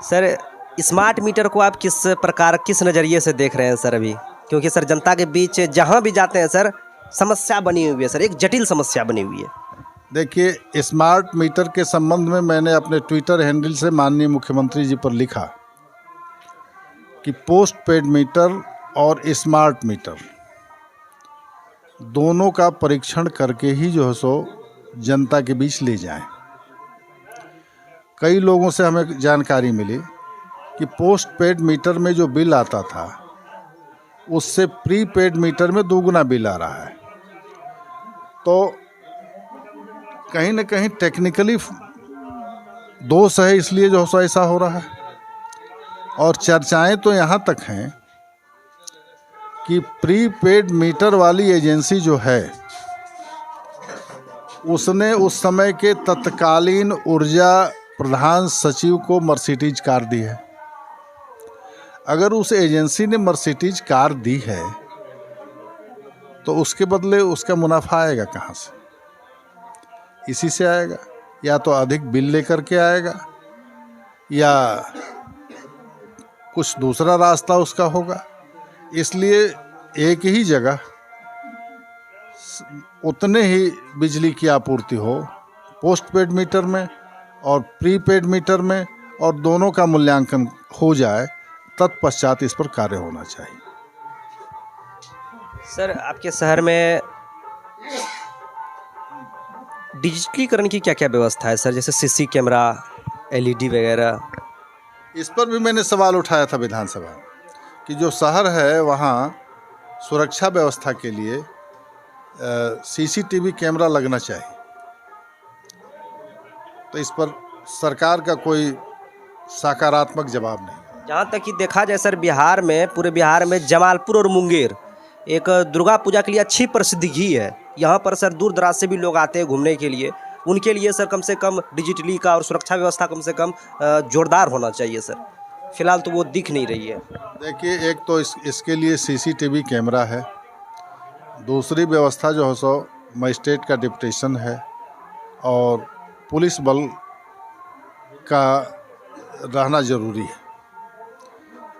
Sir, smart meter को आप किस नज़रिए से देख रहे हैं सर अभी? क्योंकि सर जनता के बीच जहाँ भी जाते हैं सर, समस्या बनी हुई है सर, एक जटिल समस्या बनी हुई है। देखिए, स्मार्ट मीटर के संबंध में मैंने अपने ट्विटर हैंडल से माननीय मुख्यमंत्री जी पर लिखा कि पोस्ट पेड मीटर और स्मार्ट मीटर दोनों का परीक्षण करके ही जो है सो जनता के बीच ले जाएं। कई लोगों से हमें जानकारी मिली कि पोस्ट पेड मीटर में जो बिल आता था उससे प्री पेड मीटर में दोगुना बिल आ रहा है। तो कहीं ना कहीं टेक्निकली दोष है, इसलिए जो है ऐसा हो रहा है। और चर्चाएं तो यहाँ तक हैं कि प्री पेड मीटर वाली एजेंसी जो है उसने उस समय के तत्कालीन ऊर्जा प्रधान सचिव को मर्सिडीज कार दी है। अगर उस एजेंसी ने मर्सिडीज कार दी है तो उसके बदले उसका मुनाफा आएगा कहाँ से? इसी से आएगा, या तो अधिक बिल लेकर के आएगा या कुछ दूसरा रास्ता उसका होगा। इसलिए एक ही जगह उतने ही बिजली की आपूर्ति हो पोस्ट पेड मीटर में और प्री पेड मीटर में, और दोनों का मूल्यांकन हो जाए, तत्पश्चात इस पर कार्य होना चाहिए। सर, आपके शहर में डिजिटलीकरण की क्या क्या व्यवस्था है सर? जैसे सीसी कैमरा, एलईडी वगैरह। इस पर भी मैंने सवाल उठाया था विधानसभा कि जो शहर है वहाँ सुरक्षा व्यवस्था के लिए सीसीटीवी कैमरा लगना चाहिए। तो इस पर सरकार का कोई सकारात्मक जवाब नहीं। जहाँ तक कि देखा जाए सर, बिहार में, पूरे बिहार में जमालपुर और मुंगेर एक दुर्गा पूजा के लिए अच्छी प्रसिद्धि है। यहाँ पर सर दूर दराज से भी लोग आते हैं घूमने के लिए। उनके लिए सर कम से कम डिजिटली का और सुरक्षा व्यवस्था कम से कम जोरदार होना चाहिए सर। फिलहाल तो वो दिख नहीं रही है। देखिए, एक तो इसके लिए सीसीटीवी कैमरा है, दूसरी व्यवस्था जो है सो मजिस्ट्रेट का डिप्टेशन है और पुलिस बल का रहना जरूरी है।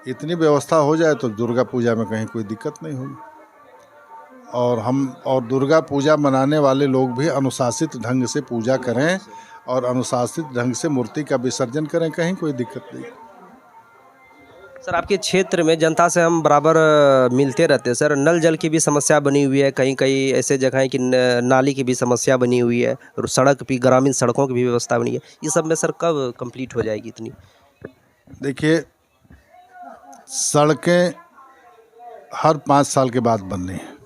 इतनी व्यवस्था हो जाए तो दुर्गा पूजा में कहीं कोई दिक्कत नहीं होगी। और दुर्गा पूजा मनाने वाले लोग भी अनुशासित ढंग से पूजा करें और अनुशासित ढंग से मूर्ति का विसर्जन करें, कहीं कोई दिक्कत नहीं। सर, आपके क्षेत्र में जनता से हम बराबर मिलते रहते हैं सर। नल जल की भी समस्या बनी हुई है, कहीं कहीं ऐसे जगह है कि नाली की भी समस्या बनी हुई है, और सड़क भी, ग्रामीण सड़कों की भी व्यवस्था बनी है। ये सब में सर कब कंप्लीट हो जाएगी इतनी? देखिए, सड़कें हर 5 साल के बाद बननी हैं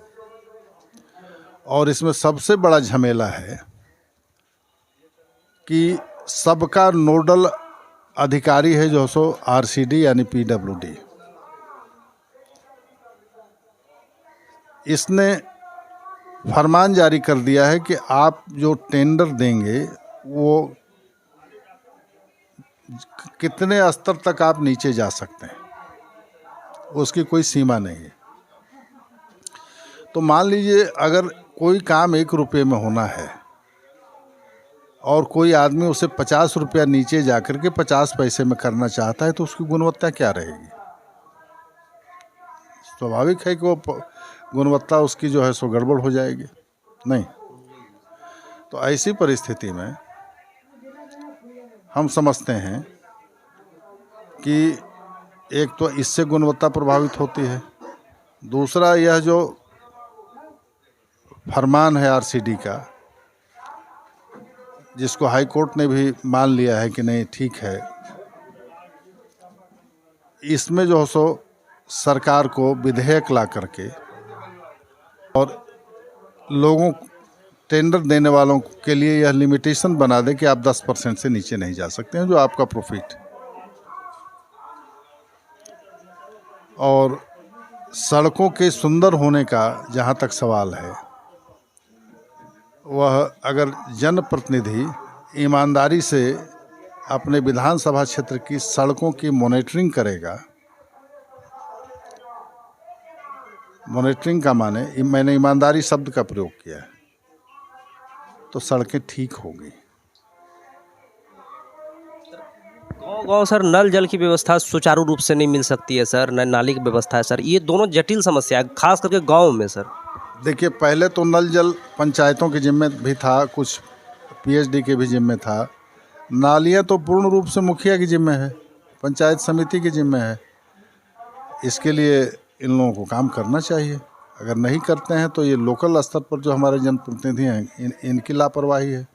और इसमें सबसे बड़ा झमेला है कि सबका नोडल अधिकारी है जो सो आरसीडी यानी पीडब्ल्यूडी। इसने फरमान जारी कर दिया है कि आप जो टेंडर देंगे वो कितने स्तर तक आप नीचे जा सकते हैं, उसकी कोई सीमा नहीं है। तो मान लीजिए अगर कोई काम 1 रुपये में होना है और कोई आदमी उसे 50 रुपया नीचे जाकर के 50 पैसे में करना चाहता है, तो उसकी गुणवत्ता क्या रहेगी? स्वाभाविक है कि वो गुणवत्ता उसकी जो है सो गड़बड़ हो जाएगी। नहीं, तो ऐसी परिस्थिति में हम समझते हैं कि एक तो इससे गुणवत्ता प्रभावित होती है, दूसरा यह जो फरमान है आरसीडी का, जिसको हाई कोर्ट ने भी मान लिया है कि नहीं ठीक है, इसमें जो सो सरकार को विधेयक ला करके और लोगों, टेंडर देने वालों के लिए यह लिमिटेशन बना दे कि आप 10% से नीचे नहीं जा सकते हैं, जो आपका प्रॉफिट। और सड़कों के सुंदर होने का जहाँ तक सवाल है, वह अगर जनप्रतिनिधि ईमानदारी से अपने विधानसभा क्षेत्र की सड़कों की मॉनिटरिंग करेगा, मॉनिटरिंग का माने मैंने ईमानदारी शब्द का प्रयोग किया है, तो सड़कें ठीक होंगी। गाँव गाँव सर नल जल की व्यवस्था सुचारू रूप से नहीं मिल सकती है सर, न नाली की व्यवस्था है सर, ये दोनों जटिल समस्या है खास करके गाँव में सर। देखिए, पहले तो नल जल पंचायतों के जिम्मे भी था, कुछ पीएचडी के भी जिम्मे था। नालियाँ तो पूर्ण रूप से मुखिया की जिम्मे है, पंचायत समिति की जिम्मे है। इसके लिए इन लोगों को काम करना चाहिए। अगर नहीं करते हैं तो ये लोकल स्तर पर जो हमारे जनप्रतिनिधि हैं इनकी लापरवाही है।